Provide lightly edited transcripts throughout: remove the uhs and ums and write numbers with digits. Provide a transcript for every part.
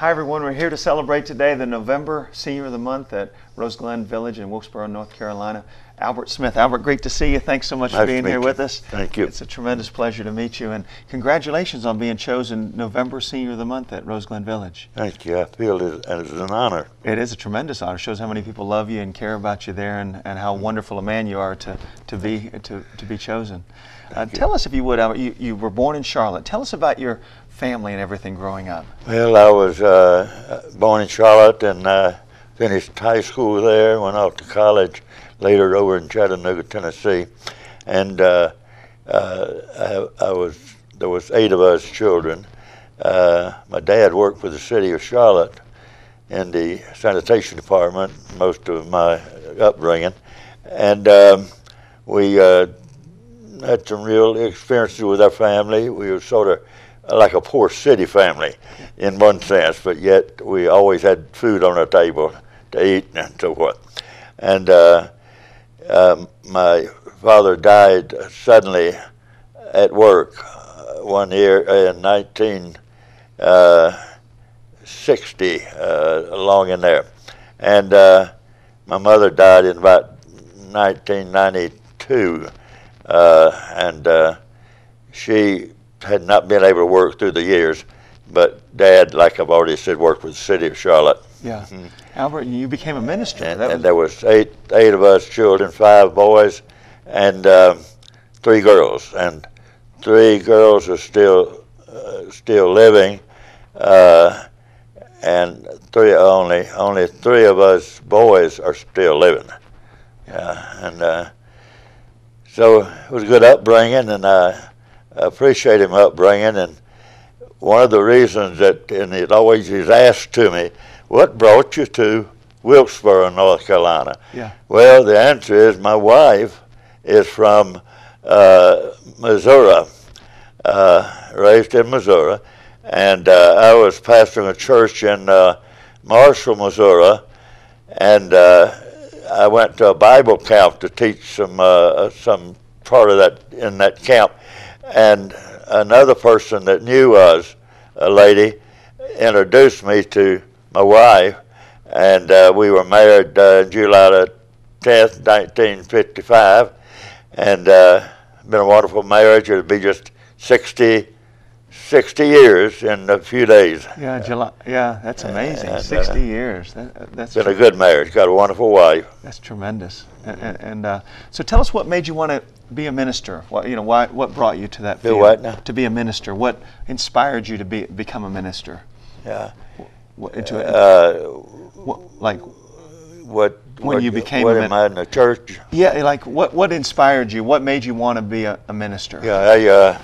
Hi everyone, we're here to celebrate today the November Senior of the Month at Rose Glen Village in Wilkesboro, North Carolina. Albert Smith. Albert, great to see you. Thanks so much for being here with us. Thank you. It's a tremendous pleasure to meet you, and congratulations on being chosen November Senior of the Month at Rose Glen Village. Thank you. I feel it as an honor. It is a tremendous honor. It shows how many people love you and care about you there, and how wonderful a man you are to be chosen. Tell us, if you would, Albert, you were born in Charlotte. Tell us about your family and everything growing up. Well, I was born in Charlotte and finished high school there, went off to college later over in Chattanooga, Tennessee. And there was 8 of us children. My dad worked for the city of Charlotte in the sanitation department most of my upbringing. And we had some real experiences with our family. We were sort of like a poor city family in one sense, but yet we always had food on our table to eat and so forth. And my father died suddenly at work one year in 1960, along in there. And my mother died in about 1992, and she had not been able to work through the years, but Dad, like I've already said, worked with the city of Charlotte. Yeah. Albert, and you became a minister. And there was eight of us children, 5 boys and 3 girls. And 3 girls are still living, and only 3 of us boys are still living. So it was a good upbringing, and I appreciate him upbringing. And one of the reasons that, and it always is asked to me, what brought you to Wilkesboro, North Carolina? Yeah. Well, the answer is my wife is from Missouri, raised in Missouri, and I was pastoring a church in Marshall, Missouri, and I went to a Bible camp to teach some part of that in that camp. And another person that knew us, a lady, introduced me to my wife, and we were married July the 10th, 1955, and been a wonderful marriage. It'll be just 60 years in a few days. Yeah, July. Yeah, that's amazing. And 60 years. That's been a good marriage. Got a wonderful wife. That's tremendous. And so tell us what made you want to be a minister. What brought you to that field? Do what now? To be a minister. What inspired you to become a minister? Yeah. When you became what am I in the church? Yeah, like what inspired you? What made you want to be a minister? Yeah,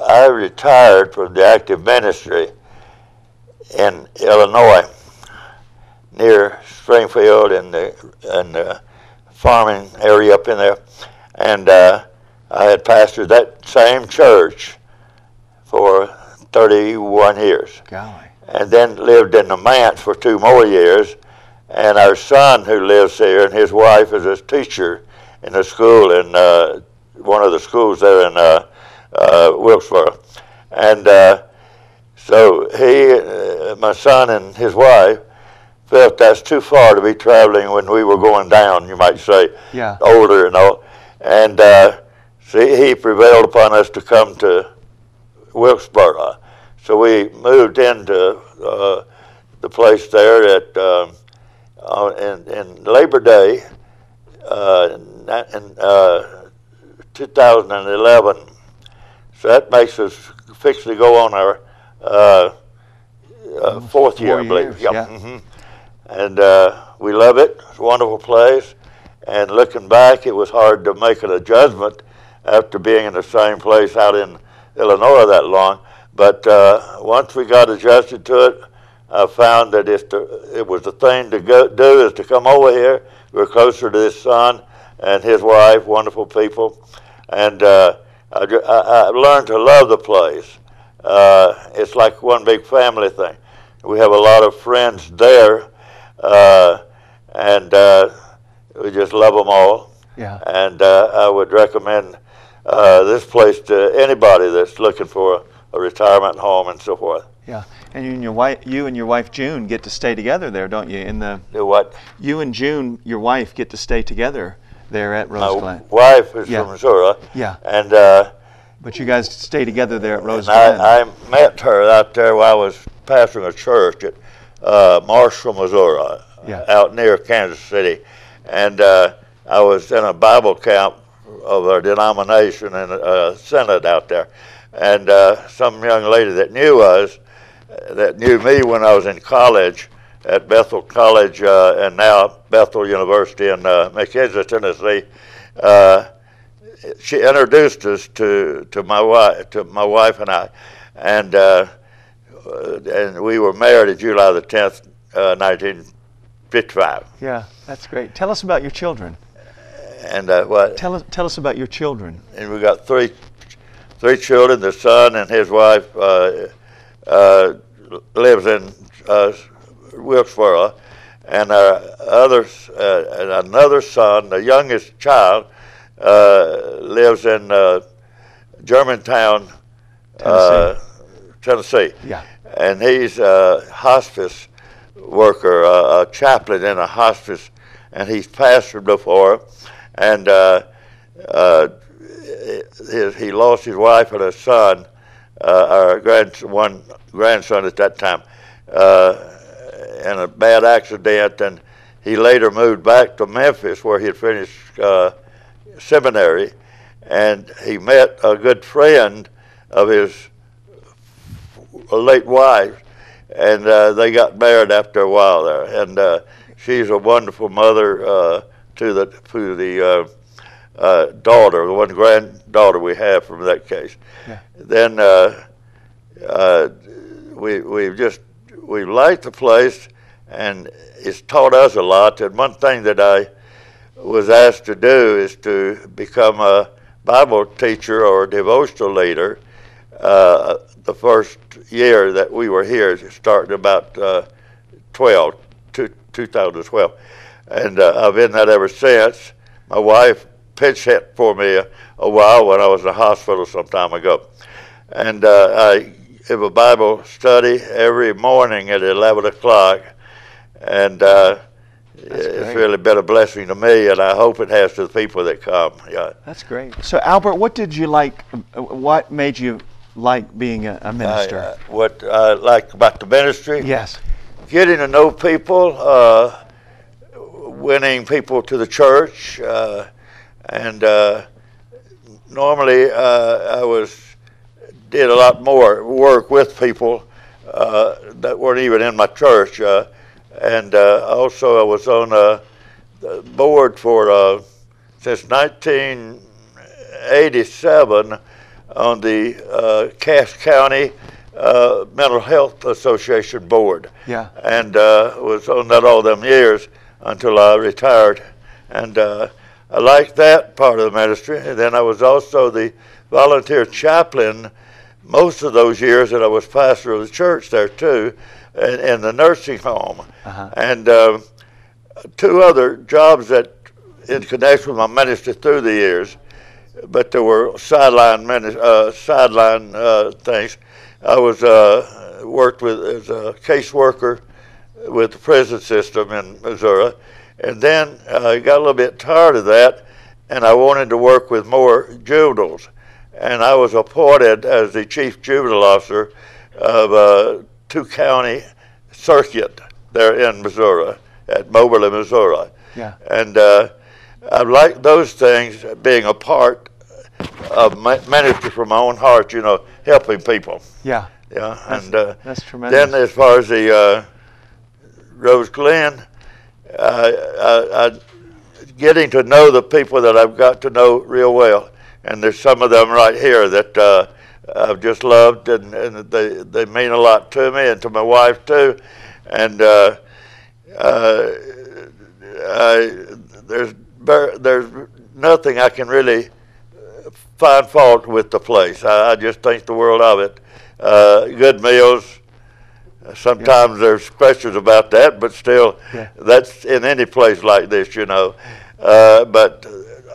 I retired from the active ministry in Illinois, near Springfield and the farming area up in there, and I had pastored that same church for 31 years. Golly. And then lived in the manse for 2 more years, and our son who lives here and his wife is a teacher in a school in one of the schools there in Wilkesboro. And so my son and his wife felt that's too far to be traveling when we were going down, you might say, yeah, older and all. And he prevailed upon us to come to Wilkesboro. So we moved into the place there in Labor Day in 2011. So that makes us fix to go on our 4th year, I believe. Yep. Yeah. Mm-hmm. And we love it. It's a wonderful place. And looking back, it was hard to make an adjustment after being in the same place out in Illinois that long. But once we got adjusted to it, I found that it was the thing to do is to come over here. We're closer to his son and his wife, wonderful people. And I learned to love the place. It's like one big family thing. We have a lot of friends there, and we just love them all. Yeah. And I would recommend this place to anybody that's looking for a retirement home and so forth. Yeah, and you and your wife June get to stay together there, don't you? Do what? You and June, your wife, get to stay together there at Rose Glen. My wife is Yeah. from Missouri. Yeah. And But you guys stay together there at Rose and Glen. I met her out there while I was pastoring a church at Marshall, Missouri, Yeah. out near Kansas City. And I was in a Bible camp of our denomination in a synod out there. And some young lady that knew us, that knew me when I was in college at Bethel College and now Bethel University in McKenzie, Tennessee, she introduced us to my wife and I, and we were married on July the 10th, 1955. Yeah, that's great. Tell us about your children. And what? Tell us about your children. And we got three children. The son and his wife lives in Wilkesboro, and our and another son, the youngest child, lives in Germantown, Tennessee. Yeah. And he's a hospice worker, a chaplain in a hospice, and he's pastored before. And he lost his wife and a son, one grandson at that time, in a bad accident, and he later moved back to Memphis where he had finished seminary, and he met a good friend of his late wife, and they got married after a while there. And she's a wonderful mother to the daughter, the one granddaughter we have from that case. Yeah. Then we liked the place, and it's taught us a lot. And one thing that I was asked to do is to become a Bible teacher or a devotional leader. The first year that we were here, starting about 2012, and I've been that ever since. My wife pinch hit for me a while when I was in the hospital some time ago, and I have a Bible study every morning at 11 o'clock, and it's really been a blessing to me, and I hope it has to the people that come. Yeah. That's great. So Albert, what did you like? What made you like being a minister? What I like about the ministry? Yes. Getting to know people, winning people to the church, and normally I did a lot more work with people that weren't even in my church, and also I was on the board for since 1987 on the Cass County Mental Health Association board. Yeah. And was on that all them years until I retired. And I liked that part of the ministry. And then I was also the volunteer chaplain most of those years that I was pastor of the church there too, in the nursing home. Uh-huh. And two other jobs that in connection with my ministry through the years, but there were sideline things. I was worked with as a caseworker with the prison system in Missouri, and then I got a little bit tired of that, and I wanted to work with more juveniles, and I was appointed as the chief juvenile officer of 2-county circuit there in Missouri at Moberly, Missouri. Yeah. And I like those things, being a part of ministry from my own heart, helping people. Yeah. Yeah, That's tremendous. Then as far as the Rose Glen, I getting to know the people that I've got to know real well, and there's some of them right here that I've just loved, and they mean a lot to me and to my wife too, and there's nothing I can really find fault with the place. I just think the world of it. Good meals. Sometimes there's questions about that, but still, that's in any place like this, But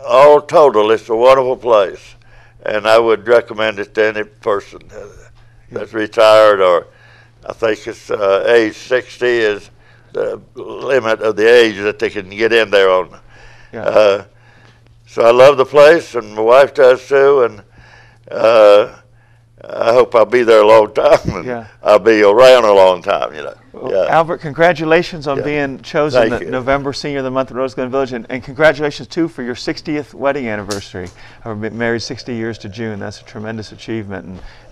all total, it's a wonderful place, and I would recommend it to any person that's retired or I think it's age 60 is the limit of the age that they can get in there on. Yeah. So I love the place, and my wife does too, and I hope I'll be there a long time, and Yeah. I'll be around a long time, you know. Well, Yeah. Albert, congratulations on Yeah. being chosen Thank the you. November Senior of the Month at Rose Glen Village, and congratulations too for your 60th wedding anniversary. I've been married 60 years to June. That's a tremendous achievement,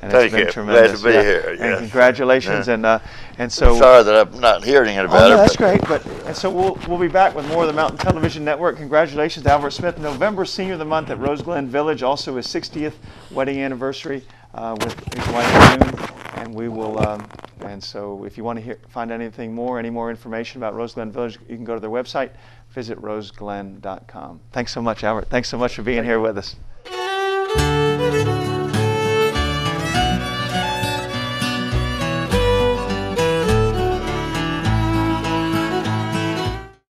and Thank it's been you. tremendous. Glad to be here, And yes. congratulations, Yeah. and so. Sorry that I'm not hearing it Oh, about no, it. that's but- great. And so we'll be back with more of the Mountain Television Network. Congratulations to Albert Smith, November Senior of the Month at Rose Glen Village, also his 60th wedding anniversary with his wife June. And we will. And so, if you want to find anything more, any more information about Rose Glen Village, you can go to their website, visit roseglen.com. Thanks so much, Albert. Thanks so much for being here with us.